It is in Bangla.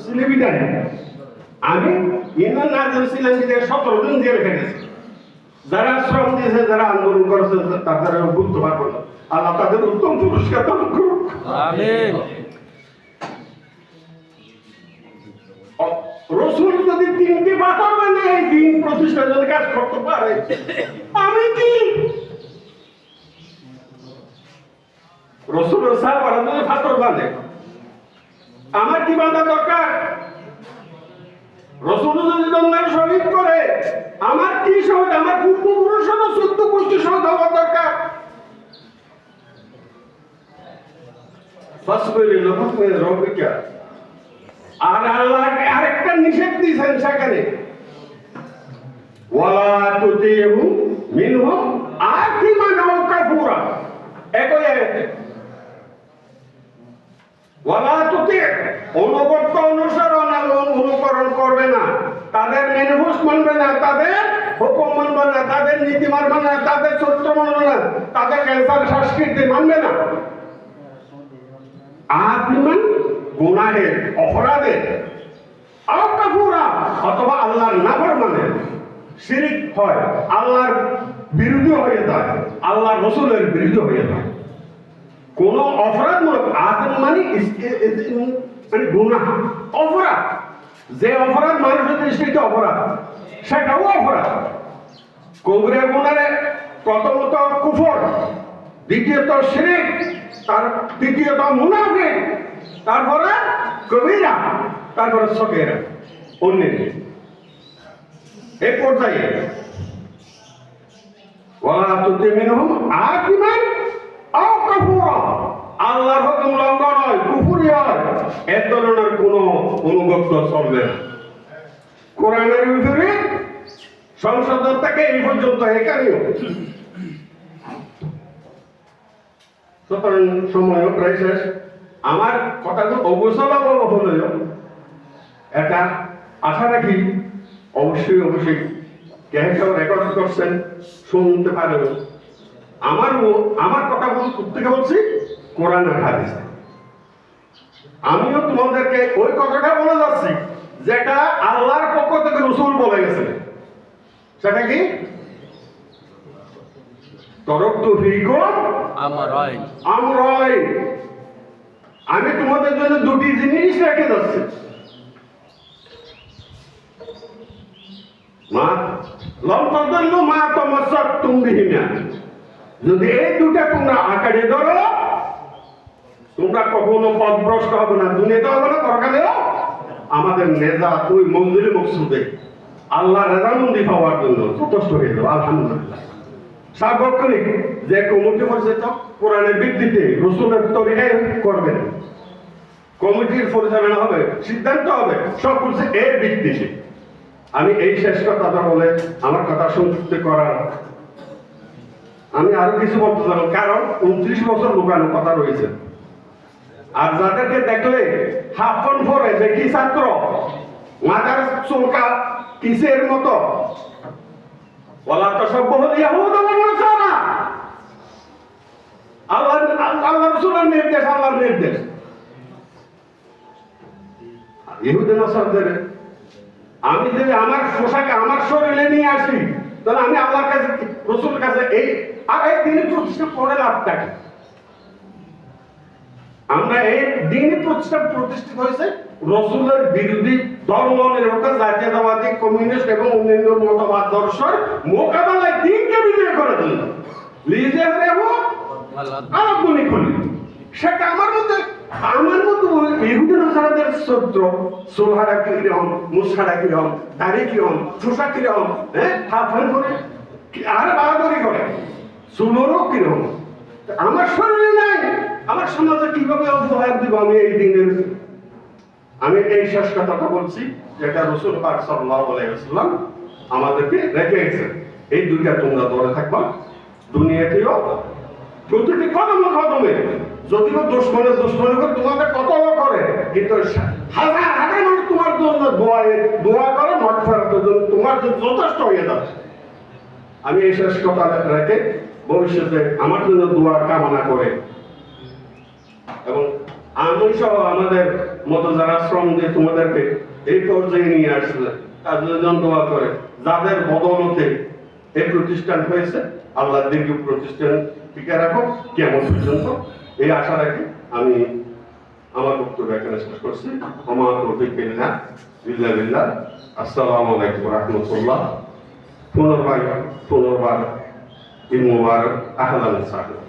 ছেলেবিটাই আমি ইউনিয়ন নার্জন ছিলাম যে 17 দিন জেলে কেটেছি। যারা শ্রম দিয়েছে, যারা আন্দোলন করেছে, তাদের বুঝতে পারবো না। আল্লাহ তাদের উত্তম পুরস্কার দান করুক। আমিন। রসুল যদি 3টি পাথর মানে এই দিন প্রতিষ্ঠার জন্য কাজ করতে পারে, আমি কি রসুলের সাহাবারা যদি পাথর বাঁধে, আমার কি বাঁধা দরকার? রসুল যদি দঙ্গার শহীদ করে, আমার কি শহীদ? আমার পূর্বপুরুষেরও 14 গোষ্ঠী শহীদ হওয়ার দরকার। আর আল্লাহ আরেকটা নিষেধ দিয়েছেন সেখানে, ওয়ালা তুতিহু মিনহুম আকিমান আও কাফুরা। একই আয়াতে ওয়ালা তুতি, অনুগত অনুসরণ অনুকরণ করবে না, তাদের ম্যানিফেস্ট মানবে না, তাদের হুকুম মানবে না, তাদের নীতি মানবে না, তাদের চরিত্র মানবে না, তাদের ক্যান্সার সংস্কৃতি মানবে না। আকিমান গুনাহের, অপরাধের, আও কাফুরা অথবা আল্লাহর নাফরমানের, শিরিক হয়, আল্লাহর বিরুদ্ধে হয়ে যায়, আল্লাহর রাসূলের বিরুদ্ধে হয়ে যায়। কোন অপরাধমূলক আকিম মানে গুনাহ, অপরাধ। যে অপরাধ মানুষের দৃষ্টিতে অপরাধ, সেটাও অপরাধ। কবিরা গুনাহে প্রথমত কুফর, দ্বিতীয়ত শিরিক, তার তৃতীয়ত মুনাফিক, তারপরে কবিরা, তারপরে সগীরা, অন্যান্য। এই পর্যায়ে ওয়ালা তুতি মিনহুম আকিমান আও কাফুরা, আল্লাহর হুকুম লঙ্ঘন হয়, কুফরি হয়, এ ধরনের কোনো অনুগত চলবে না। কোরআনের ভিতরে সংশোধন থেকে এই পর্যন্ত এখানেও সুতরাং সময়ও প্রায় শেষ। আমার কথাগুলো অবসলা হলেও এটা আশা রাখি অবশ্যই কেউ রেকর্ড করছেন, শুনতে পারবেন। আমার কথা থেকে বলছি কোরআন আর হাদিস। আমিও তোমাদেরকে ওই কথাটা বলে যাচ্ছি যেটা আল্লাহর পক্ষ থেকে রাসূল বলে গেছেন। সেটা কি? তরক্তু ফীকুম আমরাইন। আমি তোমাদের জন্য দুটি জিনিস রেখে যাচ্ছি। মা লম তাদাল্লু মা তামাসসাকতুম বিহিমা, যদি এই দুটা তোমরা আঁকড়ে ধরো, তোমরা কখনো পথভ্রষ্ট হবে না, দুনিয়াতে হবে না, পরকালেও আমাদের নেজাত ওই মঞ্জুরি মকসুদে আল্লাহ রেজামন্দি পাওয়ার জন্য যথেষ্ট হয়ে যাবে। আলহামদুলিল্লাহ। সার্বক্ষণিক যে কমিটি পরিচালিত কোরআনের ভিত্তিতে রাসূলের তরিকায় করবেন, কমিটির পরিচালনা হবে, সিদ্ধান্ত হবে, সব কিছু এর ভিত্তিতে। আমি এই শেষ কথাটা বলে আমার কথা সংযুক্ত করার, আমি আরো কিছু বলতে চাই, কারণ 29 বছর লুকানো কথা রয়েছে। আর যাদেরকে দেখলে হাফন পরে দেখি ছাত্র মাথার চুলকা কিসের মতো, ওয়ালা তাসাব্বাহু ইয়াহুদ ওয়ান নাসারা, আল্লাহ রাসূলের নির্দেশ, আল্লাহর নির্দেশ। ইহুদি নাসারাদের আমি যদি আমার পোশাকে আমার শরীরে নিয়ে আসি, তাহলে আমি আল্লাহর কাছে, রাসূলের কাছে এই দিনের প্রতিষ্ঠা করে লাভটা কি? আমরা এই দিনের প্রতিষ্ঠিত হয়েছে রাসূলের বিরোধী ধর্ম নিরপেক্ষ জাতীয়তাবাদী কমিউনিস্ট এবং অন্যান্য মতাদর্শের মোকাবেলায় দিনকে বিজয় করে দিল। লিজে দেব আলাদা খুলি, সেটা আমার মধ্যে ইহুদি নাসারাদের চরিত্র, সোলহারা কিরকম, মুসারা কিরকম, দাড়ি কিরকম, চোষা কিরকম, হাফান করে আর বাহাদুরি করে, চুলোরও কিরকম। আমার শরীরে নাই, আমার সমাজে কিভাবে অবহেলা দিব আমি এই দিনের? আমি এই শেষ কথাটা বলছি যেটা রাসূল পাক সাল্লাল্লাহু আলাইহি ওয়াসাল্লাম আমাদেরকে রেখে গেছেন। এই দুইটা তোমরা ধরে থাকবা দুনিয়াতেও, প্রতিটি কদমে। যদিও দুশ্মনী করে তোমাকে কতল করে, কিন্তু হাজার হাজার মানুষ তোমার জন্য দোয়া করে, মাগফিরাতের জন্য তোমার জন্য যথেষ্ট হয়ে যাবে। আমি এই শেষ কথা রেখে ভবিষ্যতে আমার জন্য দোয়া কামনা করে এবং আমি সহ আমাদের মতো যারা শ্রম দিয়ে তোমাদেরকে এই পর্যায়ে নিয়ে আসছে তাদের জন্য দোয়া করে, যাদের বদৌলতে এই প্রতিষ্ঠান হয়েছে, আল্লাহ দীর্ঘ প্রতিষ্ঠান টিকে রাখো কেমন পর্যন্ত, এই আশা রাখি আমি আমার বক্তব্য এখানে শেষ করছি। আমার তৌফিক বিল্লাহ বিল্লাহ। আসসালামু আলাইকুম ওয়া রাহমাতুল্লাহ। পুনর্বার ঈদ মুবারক, আহলান ওয়া সাহলান।